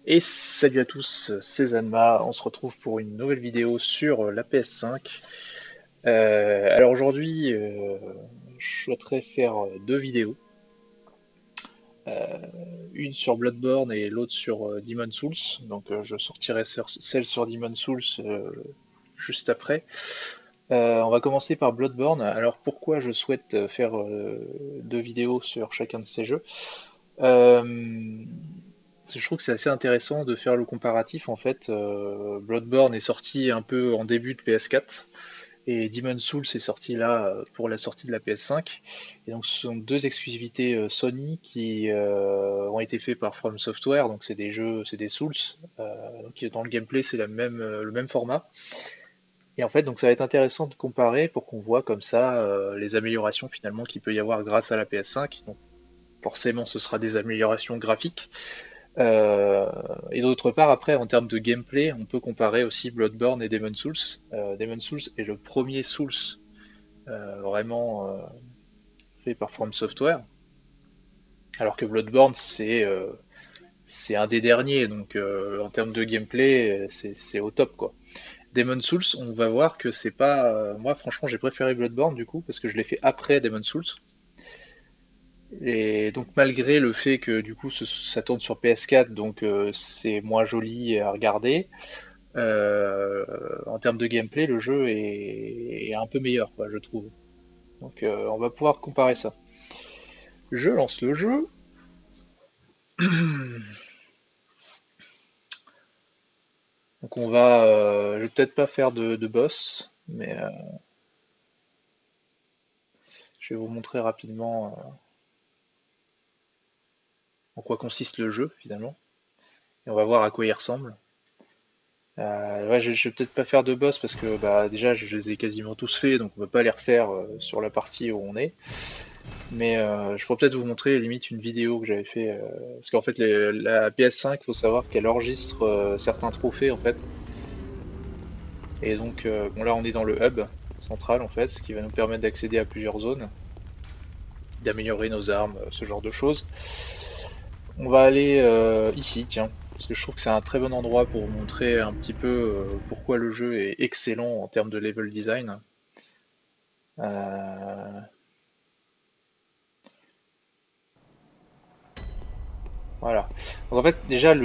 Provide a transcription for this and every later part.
Et salut à tous, c'est Zanma, on se retrouve pour une nouvelle vidéo sur la PS5. Alors aujourd'hui, je souhaiterais faire deux vidéos, une sur Bloodborne et l'autre sur Demon's Souls. Donc je sortirai celle sur Demon's Souls juste après. On va commencer par Bloodborne. Alors pourquoi je souhaite faire deux vidéos sur chacun de ces jeux? Euh, je trouve que c'est assez intéressant de faire le comparatif en fait. Bloodborne est sorti un peu en début de PS4 et Demon's Souls est sorti là pour la sortie de la PS5. Et donc ce sont deux exclusivités Sony qui ont été faits par From Software. Donc c'est des jeux, c'est des Souls. Donc dans le gameplay c'est le même format. Et en fait donc ça va être intéressant de comparer pour qu'on voit comme ça les améliorations finalement qu'il peut y avoir grâce à la PS5. Donc forcément ce sera des améliorations graphiques. Et d'autre part, après, en termes de gameplay, on peut comparer aussi Bloodborne et Demon's Souls. Demon's Souls est le premier Souls vraiment fait par From Software, alors que Bloodborne c'est un des derniers, donc en termes de gameplay, c'est au top quoi. Demon's Souls, on va voir que c'est pas. Moi, franchement, j'ai préféré Bloodborne du coup parce que je l'ai fait après Demon's Souls. Et donc malgré le fait que du coup ça tourne sur PS4, donc c'est moins joli à regarder. En termes de gameplay, le jeu est un peu meilleur, quoi, je trouve. Donc on va pouvoir comparer ça. Je lance le jeu. Donc on va, je vais peut-être pas faire de boss, mais je vais vous montrer rapidement en quoi consiste le jeu finalement. Et on va voir à quoi il ressemble. Ouais, je vais peut-être pas faire de boss parce que bah, déjà je les ai quasiment tous faits, donc on peut pas les refaire sur la partie où on est. Mais je pourrais peut-être vous montrer limite une vidéo que j'avais fait. Parce qu'en fait, la PS5, faut savoir qu'elle enregistre certains trophées en fait. Et donc, bon là, on est dans le hub central en fait, ce qui va nous permettre d'accéder à plusieurs zones, d'améliorer nos armes, ce genre de choses. On va aller ici, tiens, parce que je trouve que c'est un très bon endroit pour vous montrer un petit peu pourquoi le jeu est excellent en termes de level design. Euh, voilà. Donc en fait, déjà donc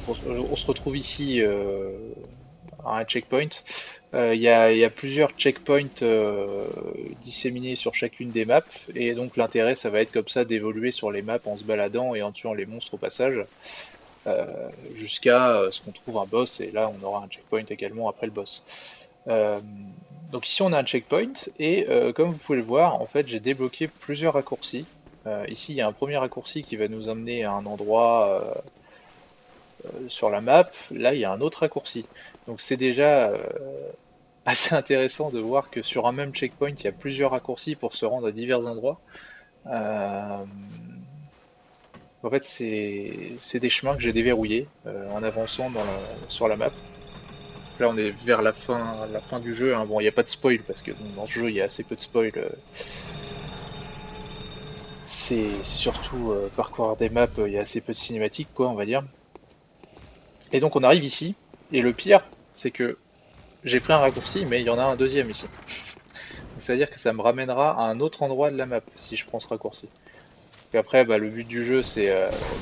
on se retrouve ici à un checkpoint. Il y a plusieurs checkpoints disséminés sur chacune des maps, et donc l'intérêt, ça va être comme ça d'évoluer sur les maps en se baladant et en tuant les monstres au passage, jusqu'à ce qu'on trouve un boss, et là on aura un checkpoint également après le boss. Euh, donc ici on a un checkpoint, et comme vous pouvez le voir, en fait j'ai débloqué plusieurs raccourcis. Ici il y a un premier raccourci qui va nous emmener à un endroit sur la map, là il y a un autre raccourci. Donc c'est déjà assez intéressant de voir que sur un même checkpoint, il y a plusieurs raccourcis pour se rendre à divers endroits. Euh, En fait, c'est des chemins que j'ai déverrouillés en avançant sur la map. Là, on est vers la fin du jeu, hein. Bon, il n'y a pas de spoil parce que bon, dans le jeu, il y a assez peu de spoil. C'est surtout parcourir des maps, il y a assez peu de cinématiques, quoi, on va dire. Et donc, on arrive ici. Et le pire, c'est que j'ai pris un raccourci, mais il y en a un deuxième ici. C'est-à-dire que ça me ramènera à un autre endroit de la map si je prends ce raccourci. Et après, bah, le but du jeu, c'est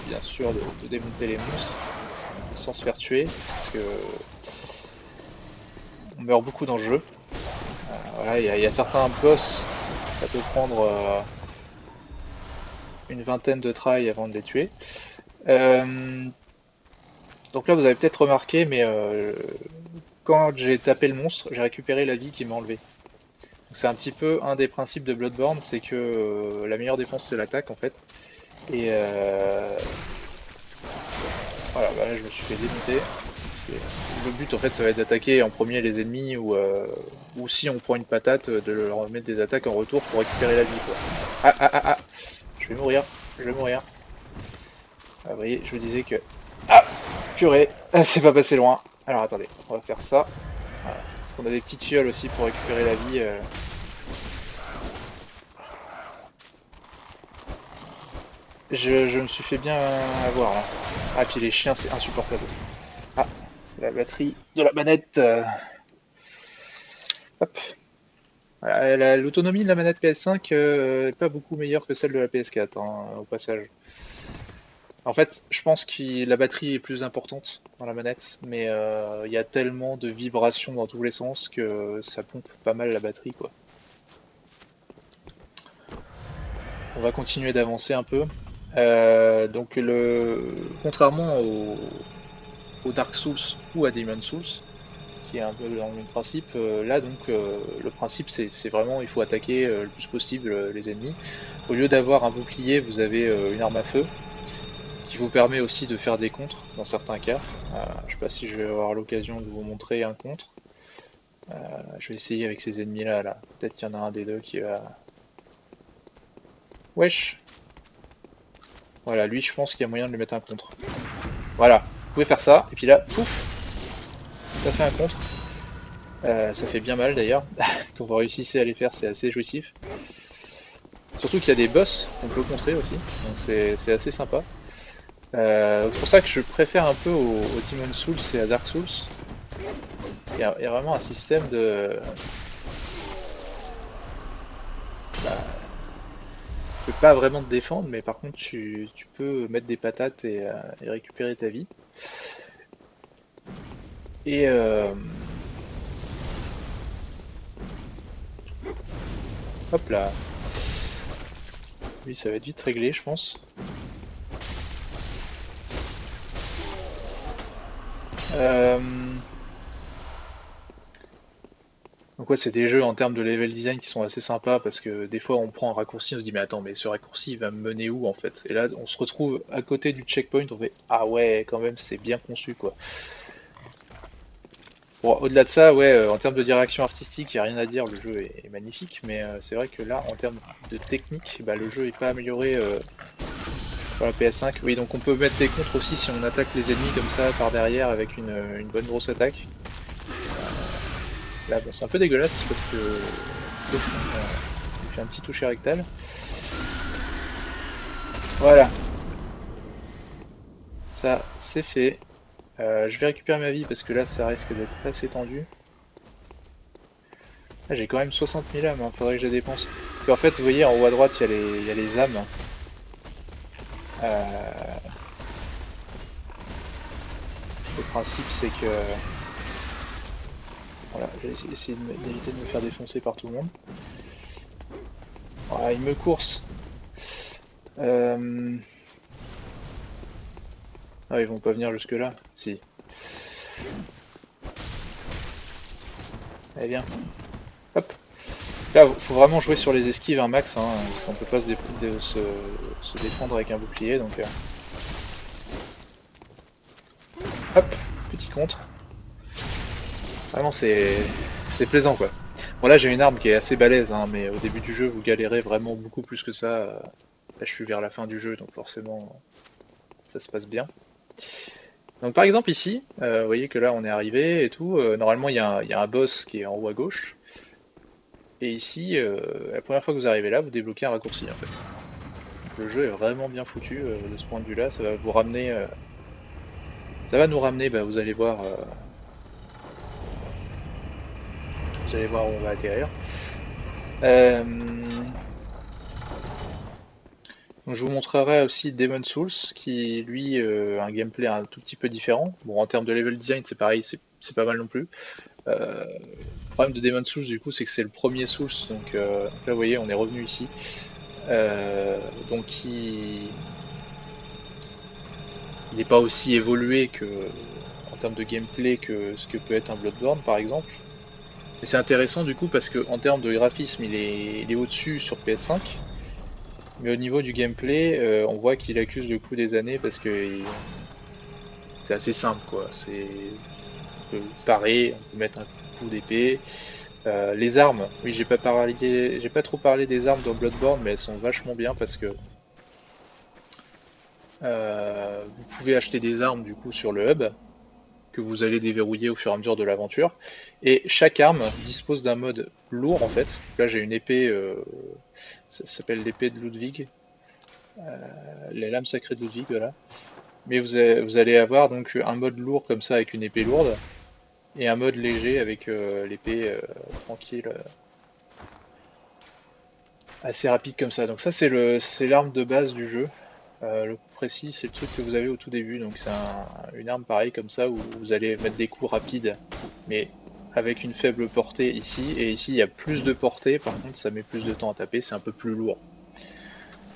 bien sûr de démonter les monstres sans se faire tuer, parce que on meurt beaucoup dans le jeu. Voilà, il y a certains boss, ça peut prendre une vingtaine de tries avant de les tuer. Euh, donc là, vous avez peut-être remarqué, mais quand j'ai tapé le monstre, j'ai récupéré la vie qui m'a enlevé. C'est un petit peu un des principes de Bloodborne, c'est que la meilleure défense c'est l'attaque en fait. Et voilà, bah là je me suis fait démonter. Le but en fait ça va être d'attaquer en premier les ennemis, ou si on prend une patate, de leur mettre des attaques en retour pour récupérer la vie quoi. Ah ah ah ah, je vais mourir, je vais mourir. Ah, vous voyez, je vous disais que... Ah, purée, ah, c'est pas passé loin. Alors attendez, on va faire ça. Voilà. Parce qu'on a des petites fioles aussi pour récupérer la vie. je me suis fait bien avoir là. Ah, puis les chiens, c'est insupportable. Ah, la batterie de la manette. Hop. Voilà, l'autonomie de la manette PS5 est pas beaucoup meilleure que celle de la PS4, hein, au passage. En fait, je pense que la batterie est plus importante dans la manette, mais il y a tellement de vibrations dans tous les sens que ça pompe pas mal la batterie, quoi. On va continuer d'avancer un peu. Donc contrairement au Dark Souls ou à Demon Souls, qui est un peu dans le même principe, là donc le principe c'est vraiment il faut attaquer le plus possible les ennemis. Au lieu d'avoir un bouclier, vous avez une arme à feu qui vous permet aussi de faire des contres dans certains cas. Je sais pas si je vais avoir l'occasion de vous montrer un contre. Je vais essayer avec ces ennemis là. Peut-être qu'il y en a un des deux qui va. Wesh! Voilà, lui je pense qu'il y a moyen de lui mettre un contre. Voilà, vous pouvez faire ça, et puis là, pouf, ça fait un contre. Ça fait bien mal d'ailleurs. Quand vous réussissez à les faire, c'est assez jouissif. Surtout qu'il y a des boss qu'on peut contrer aussi, donc c'est assez sympa. C'est pour ça que je préfère un peu au Demon Souls et à Dark Souls. Il y a vraiment un système de. Bah, tu peux pas vraiment te défendre, mais par contre tu peux mettre des patates et récupérer ta vie. Et hop là, lui ça va être vite réglé je pense. Euh, Donc ouais, c'est des jeux en termes de level design qui sont assez sympas parce que des fois on prend un raccourci, on se dit mais attends mais ce raccourci il va me mener où en fait? Et là on se retrouve à côté du checkpoint, on fait ah ouais quand même c'est bien conçu quoi. Bon au-delà de ça ouais en termes de direction artistique il n'y a rien à dire, le jeu est magnifique mais c'est vrai que là en termes de technique bah, le jeu est pas amélioré sur la PS5. Oui donc on peut mettre des contres aussi si on attaque les ennemis comme ça par derrière avec une bonne grosse attaque. Là bon c'est un peu dégueulasse parce que le fond, il fait un petit toucher rectal. Voilà, ça c'est fait. Je vais récupérer ma vie parce que là ça risque d'être assez tendu. Ah, j'ai quand même 60 000 âmes, hein, faudrait que je les dépense. Parce qu'en fait, vous voyez en haut à droite, il y a les âmes. Euh, le principe c'est que. Voilà, j'ai essayé d'éviter de me faire défoncer par tout le monde. Voilà, il me course. Euh... Ah, ils vont pas venir jusque là. Si. Allez, viens. Hop. Là, faut vraiment jouer sur les esquives un max, hein, parce qu'on peut pas se défendre avec un bouclier, donc. Hop, petit contre. Vraiment, c'est plaisant, quoi. Bon, là, j'ai une arme qui est assez balèze, hein, mais au début du jeu, vous galérez vraiment beaucoup plus que ça. Là, je suis vers la fin du jeu, donc forcément, ça se passe bien. Donc, par exemple, ici, vous voyez que là, on est arrivé et tout. Normalement, il y a un boss qui est en haut à gauche. Et ici, la première fois que vous arrivez là, vous débloquez un raccourci, en fait. Donc, le jeu est vraiment bien foutu de ce point de vue-là. Ça va vous ramener... ça va nous ramener, bah, vous allez voir où on va atterrir. Euh, Donc, je vous montrerai aussi Demon's Souls, qui lui a un gameplay un tout petit peu différent. Bon, en termes de level design, c'est pareil, c'est pas mal non plus. Le problème de Demon's Souls, du coup, c'est que c'est le premier Souls, donc là, vous voyez, on est revenu ici. Donc, il n'est pas aussi évolué en termes de gameplay que ce que peut être un Bloodborne, par exemple. Mais c'est intéressant, du coup, parce que en termes de graphisme, il est au-dessus sur PS5. Mais au niveau du gameplay, on voit qu'il accuse le coup des années parce que c'est assez simple quoi. On peut parer, on peut mettre un coup d'épée. Les armes, oui j'ai pas trop parlé des armes dans Bloodborne, mais elles sont vachement bien parce que vous pouvez acheter des armes du coup sur le hub que vous allez déverrouiller au fur et à mesure de l'aventure. Et chaque arme dispose d'un mode lourd en fait. Là j'ai une épée, ça s'appelle l'épée de Ludwig. les lames sacrées de Ludwig, voilà. Mais vous allez avoir donc un mode lourd comme ça avec une épée lourde, et un mode léger avec l'épée tranquille, assez rapide comme ça. Donc ça c'est l'arme de base du jeu. Le coup précis, c'est le truc que vous avez au tout début. Donc c'est une arme pareille comme ça où vous allez mettre des coups rapides, mais avec une faible portée ici. Et ici il y a plus de portée, par contre ça met plus de temps à taper, c'est un peu plus lourd.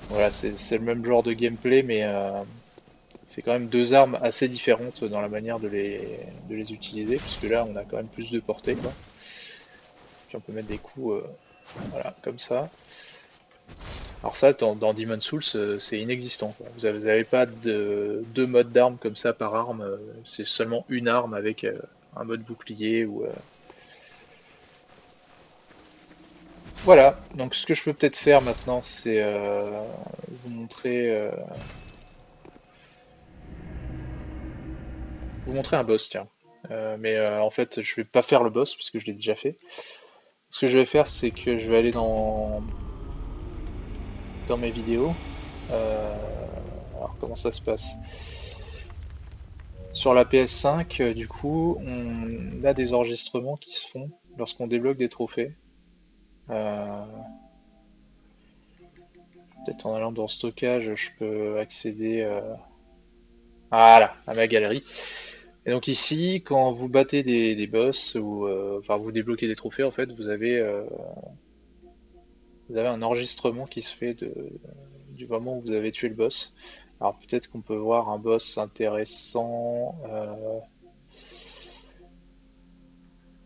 Voilà, c'est le même genre de gameplay, mais c'est quand même deux armes assez différentes dans la manière de les utiliser, puisque là on a quand même plus de portée, quoi. Puis on peut mettre des coups voilà, comme ça. Alors ça, dans Demon's Souls, c'est inexistant, quoi. Vous avez pas deux modes d'armes comme ça par arme, c'est seulement une arme avec un mode bouclier ou voilà. Donc ce que je peux peut-être faire maintenant, c'est vous montrer vous montrer un boss, tiens. Mais en fait, je vais pas faire le boss puisque je l'ai déjà fait. Ce que je vais faire, c'est que je vais aller dans mes vidéos. Alors comment ça se passe? Sur la PS5, du coup, on a des enregistrements qui se font lorsqu'on débloque des trophées. Euh, Peut-être en allant dans stockage, je peux accéder voilà, à ma galerie. Et donc ici, quand vous battez des boss ou enfin vous débloquez des trophées, en fait, vous avez un enregistrement qui se fait du moment où vous avez tué le boss. Alors peut-être qu'on peut voir un boss intéressant.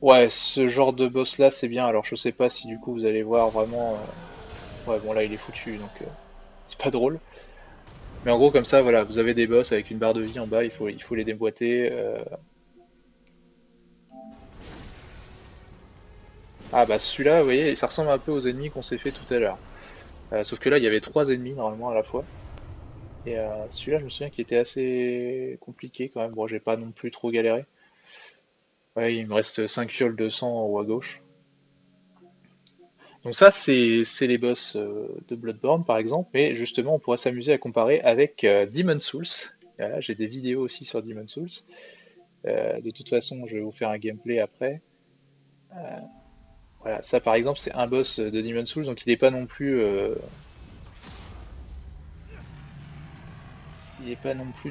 Ouais, ce genre de boss là c'est bien. Alors je sais pas si du coup vous allez voir vraiment. Ouais, bon là il est foutu donc c'est pas drôle. Mais en gros comme ça, voilà, vous avez des boss avec une barre de vie en bas, il faut les déboîter. Ah bah celui-là, vous voyez, ça ressemble un peu aux ennemis qu'on s'est fait tout à l'heure. Sauf que là il y avait trois ennemis normalement à la fois. Et celui-là je me souviens qu'il était assez compliqué quand même. Bon, j'ai pas non plus trop galéré. Ouais, il me reste 5 fioles de sang en haut à gauche. Donc ça, c'est les boss de Bloodborne par exemple, mais justement on pourrait s'amuser à comparer avec Demon's Souls. Voilà, j'ai des vidéos aussi sur Demon's Souls. De toute façon, je vais vous faire un gameplay après. Voilà, ça par exemple c'est un boss de Demon's Souls, donc il est pas non plus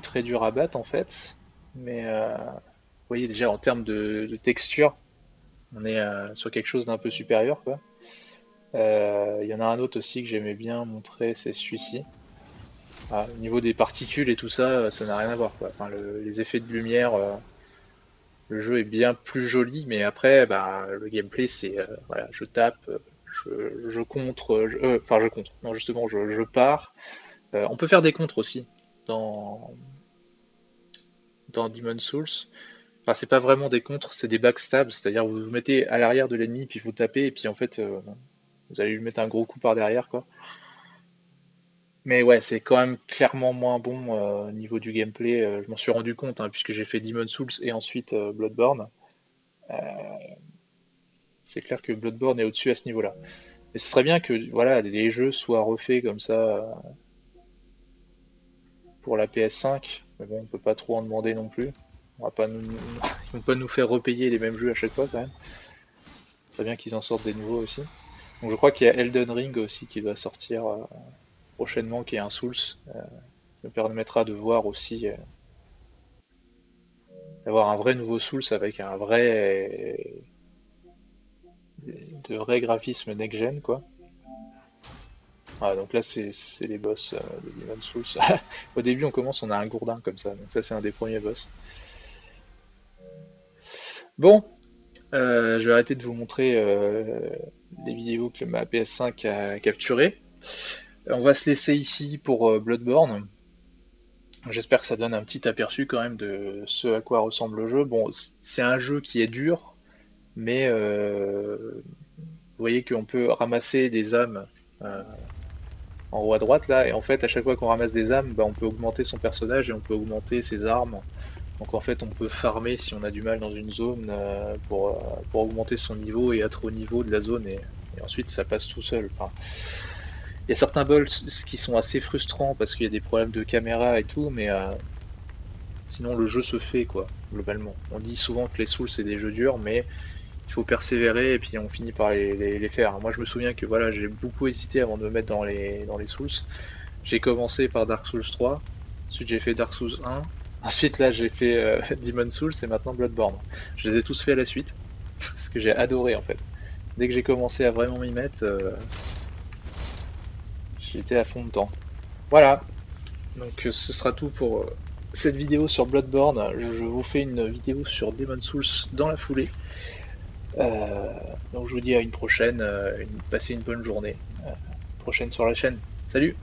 très dur à battre en fait. Mais vous voyez déjà en termes de texture, on est sur quelque chose d'un peu supérieur quoi. Il y en a un autre aussi que j'aimais bien montrer, c'est celui-ci. Ah, au niveau des particules et tout ça, ça n'a rien à voir quoi. Enfin, les effets de lumière, le jeu est bien plus joli, mais après, bah, le gameplay c'est voilà, je tape, je contre, enfin je contre. Non justement, je pars. On peut faire des contres aussi dans dans Demon's Souls. Enfin, c'est pas vraiment des contres, c'est des backstabs, c'est-à-dire vous vous mettez à l'arrière de l'ennemi puis vous tapez et puis en fait vous allez lui mettre un gros coup par derrière quoi. Mais ouais, c'est quand même clairement moins bon au niveau du gameplay. Je m'en suis rendu compte, hein, puisque j'ai fait Demon's Souls et ensuite Bloodborne. C'est clair que Bloodborne est au-dessus à ce niveau-là. Mais ce serait bien que voilà, les jeux soient refaits comme ça pour la PS5. Mais bon, on peut pas trop en demander non plus. On va pas nous, ils vont pas nous faire repayer les mêmes jeux à chaque fois quand même. Ce serait bien qu'ils en sortent des nouveaux aussi. Donc je crois qu'il y a Elden Ring aussi qui doit sortir prochainement, qui est un Souls. Ça me permettra de voir aussi d'avoir un vrai nouveau Souls avec un vrai de vrais graphismes next-gen quoi. Ah, donc là c'est les boss de Demon's Souls. Au début on commence, on a un gourdin comme ça, donc ça c'est un des premiers boss. Bon, je vais arrêter de vous montrer les vidéos que ma PS5 a capturées. On va se laisser ici pour Bloodborne. J'espère que ça donne un petit aperçu quand même de ce à quoi ressemble le jeu. Bon, c'est un jeu qui est dur, mais vous voyez qu'on peut ramasser des âmes euh, en haut à droite là, et en fait à chaque fois qu'on ramasse des âmes, bah, on peut augmenter son personnage et on peut augmenter ses armes. Donc en fait on peut farmer si on a du mal dans une zone pour augmenter son niveau et être au niveau de la zone et ensuite ça passe tout seul. Enfin, Il y a certains builds qui sont assez frustrants parce qu'il y a des problèmes de caméra et tout, mais sinon le jeu se fait quoi, globalement. On dit souvent que les Souls c'est des jeux durs, mais il faut persévérer et puis on finit par les faire. Moi je me souviens que voilà, j'ai beaucoup hésité avant de me mettre dans les Souls. J'ai commencé par Dark Souls 3, ensuite j'ai fait Dark Souls 1, ensuite là j'ai fait Demon Souls et maintenant Bloodborne. Je les ai tous fait à la suite, parce que j'ai adoré en fait. Dès que j'ai commencé à vraiment m'y mettre, j'étais à fond dedans. Voilà, donc ce sera tout pour cette vidéo sur Bloodborne. Je vous fais une vidéo sur Demon Souls dans la foulée. Euh, donc je vous dis à une prochaine, passez une bonne journée. Prochaine sur la chaîne. Salut!